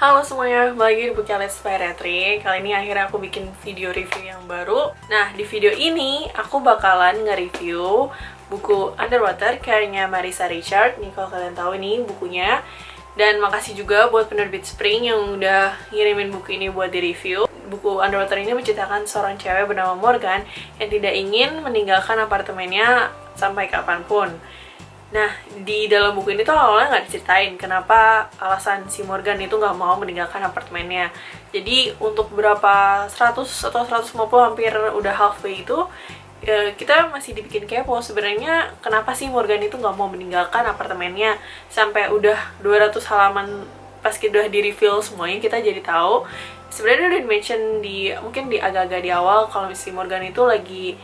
Halo semuanya, kembali lagi di Buku Let's Play Retri. Kali ini akhirnya aku bikin video review yang baru. Nah, di video ini aku bakalan nge-review buku Underwater karyanya Marissa Richard. Nih kalau kalian tahu ini bukunya. Dan makasih juga buat penerbit Spring yang udah ngirimin buku ini buat di-review. Buku Underwater ini menceritakan seorang cewek bernama Morgan yang tidak ingin meninggalkan apartemennya sampai kapanpun. Nah, di dalam buku ini tuh awalnya nggak diceritain kenapa alasan si Morgan itu nggak mau meninggalkan apartemennya. Jadi untuk berapa 100 atau 150 hampir udah halfway itu kita masih dibikin kepo sebenarnya kenapa sih Morgan itu nggak mau meninggalkan apartemennya sampai udah 200 halaman pas kita udah di-reveal semuanya kita jadi tahu. Sebenarnya udah di-mention mungkin di agak-agak di awal kalau si Morgan itu lagi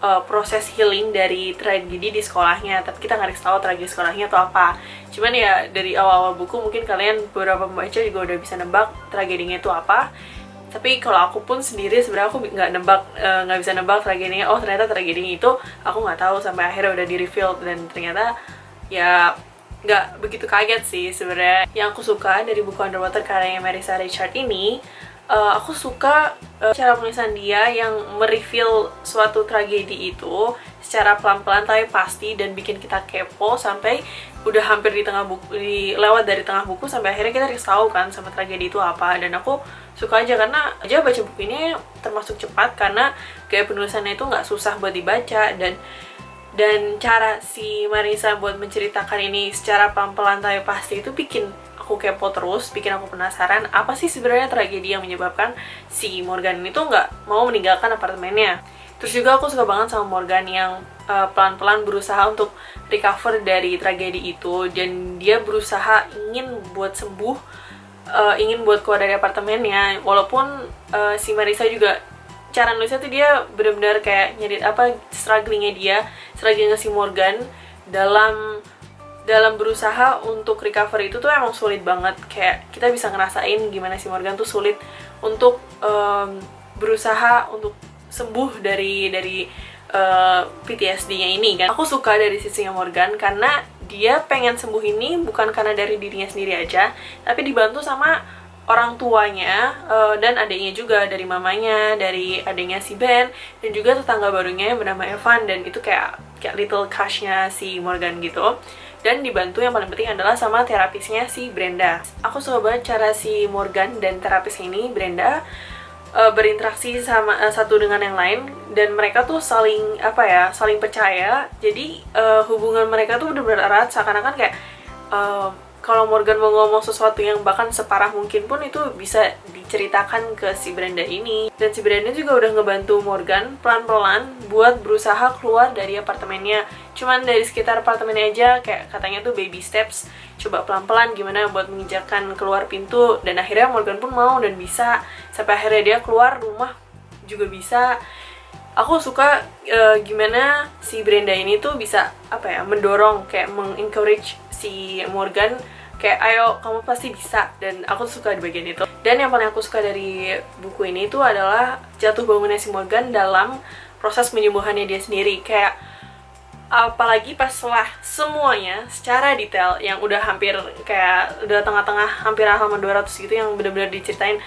proses healing dari tragedi di sekolahnya, tapi kita nggak tahu tragedi sekolahnya atau apa. Cuman ya dari awal-awal buku mungkin kalian beberapa pembaca juga udah bisa nebak tragedinya itu apa. Tapi kalau aku pun sendiri sebenarnya aku nggak bisa nebak tragedinya. Oh ternyata tragedinya itu aku nggak tahu sampai akhirnya udah di reveal dan ternyata ya nggak begitu kaget sih sebenarnya. Yang aku suka dari buku Underwater karyanya Marissa Richard ini, aku suka cara penulisan dia yang mereveal suatu tragedi itu secara pelan-pelan tapi pasti dan bikin kita kepo sampai udah hampir di tengah buku, lewat dari tengah buku sampai akhirnya kita harus tahu kan sama tragedi itu apa. Dan aku suka aja karena aja baca buku ini termasuk cepat karena gaya penulisannya itu nggak susah buat dibaca dan cara si Marissa buat menceritakan ini secara pelan-pelan tapi pasti itu bikin aku kepo terus, bikin aku penasaran apa sih sebenarnya tragedi yang menyebabkan si Morgan itu nggak mau meninggalkan apartemennya. Terus juga aku suka banget sama Morgan yang pelan-pelan berusaha untuk recover dari tragedi itu dan dia berusaha ingin buat sembuh, ingin buat keluar dari apartemennya walaupun si Marissa juga cara nulisnya tuh dia benar-benar kayak nyedit strugglingnya si Morgan dalam berusaha untuk recover itu tuh emang sulit banget. Kayak kita bisa ngerasain gimana si Morgan tuh sulit untuk berusaha untuk sembuh dari PTSD-nya ini kan. Aku suka dari sisinya Morgan karena dia pengen sembuh ini bukan karena dari dirinya sendiri aja, tapi dibantu sama orang tuanya dan adiknya juga, dari mamanya, dari adiknya si Ben, dan juga tetangga barunya yang bernama Evan, dan itu kayak little crush-nya si Morgan gitu. Dan dibantu yang paling penting adalah sama terapisnya si Brenda. Aku suka banget cara si Morgan dan terapis ini, Brenda, berinteraksi sama satu dengan yang lain, dan mereka tuh saling percaya. Jadi hubungan mereka tuh benar-benar erat, seakan-akan kayak kalau Morgan mau ngomong sesuatu yang bahkan separah mungkin pun itu bisa diceritakan ke si Brenda ini. Dan si Brenda juga udah ngebantu Morgan pelan-pelan buat berusaha keluar dari apartemennya. Cuman dari sekitar apartemennya aja, kayak katanya tuh baby steps, coba pelan-pelan gimana buat menginjakan keluar pintu. Dan akhirnya Morgan pun mau dan bisa, sampai akhirnya dia keluar rumah juga bisa. Aku suka gimana si Brenda ini tuh bisa mendorong, kayak mengencourage si Morgan, kayak ayo kamu pasti bisa. Dan aku suka di bagian itu. Dan yang paling aku suka dari buku ini tuh adalah jatuh bangunnya si Morgan dalam proses penyembuhannya dia sendiri. Kayak apalagi pas setelah semuanya secara detail yang udah hampir kayak udah tengah-tengah hampir halaman 200 gitu yang benar-benar diceritain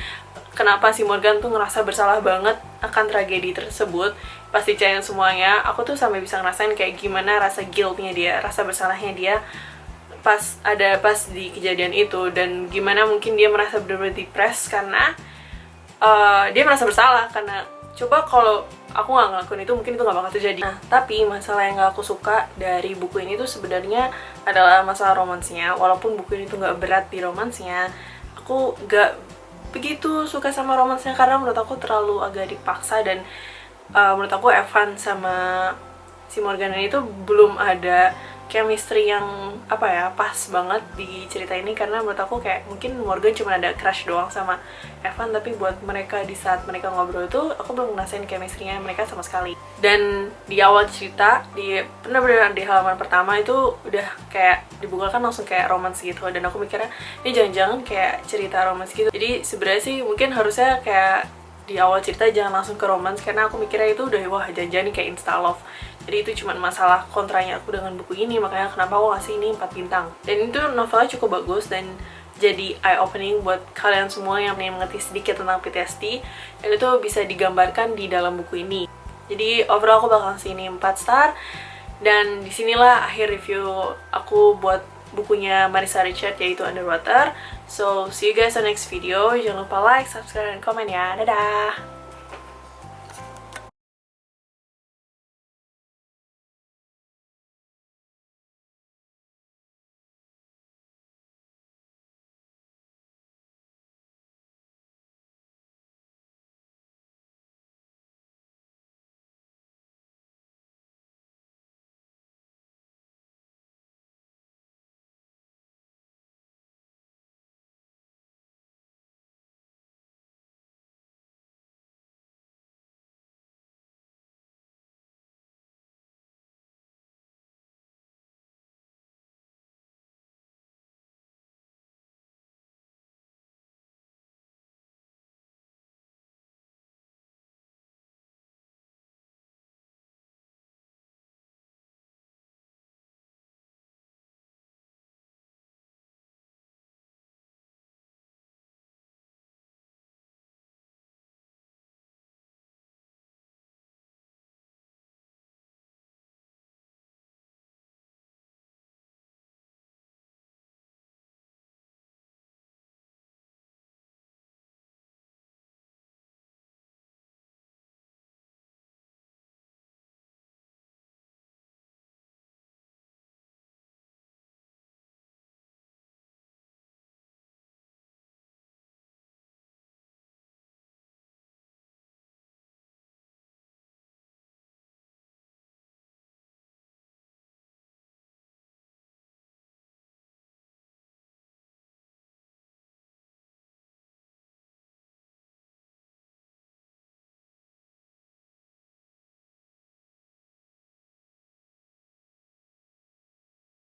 kenapa si Morgan tuh ngerasa bersalah banget akan tragedi tersebut. Pas diceritain semuanya, aku tuh sampai bisa ngerasain kayak gimana rasa guilt-nya dia, rasa bersalahnya dia pas di kejadian itu, dan gimana mungkin dia merasa benar-benar depres karena dia merasa bersalah karena coba kalau aku nggak ngelakuin itu mungkin itu nggak bakal terjadi. Nah, tapi masalah yang nggak aku suka dari buku ini tuh sebenarnya adalah masalah romansnya. Walaupun buku ini tuh nggak berat di romansnya, aku nggak begitu suka sama romansnya karena menurut aku terlalu agak dipaksa. Dan menurut aku Evan sama si Morgan ini tuh belum ada chemistry yang pas banget di cerita ini. Karena menurut aku kayak mungkin Morgan cuma ada crush doang sama Evan, tapi buat mereka di saat mereka ngobrol itu aku belum ngerasain chemistry-nya mereka sama sekali. Dan di awal cerita, benar-benar di halaman pertama itu udah kayak dibukakan langsung kayak romance gitu. Dan aku mikirnya ini jangan-jangan kayak cerita romance gitu. Jadi sebenarnya sih mungkin harusnya kayak di awal cerita jangan langsung ke romance, karena aku mikirnya itu udah wah jangan-jangan kayak insta love. Jadi itu cuma masalah kontranya aku dengan buku ini, makanya kenapa aku kasih ini 4 bintang. Dan itu novelnya cukup bagus dan jadi eye opening buat kalian semua yang ingin mengerti sedikit tentang PTSD, dan itu bisa digambarkan di dalam buku ini. Jadi overall aku bakal kasih ini 4 star, dan disinilah akhir review aku buat bukunya Marissa Richard, yaitu Underwater. So see you guys on next video. Jangan lupa like, subscribe, dan komen ya. Dadah.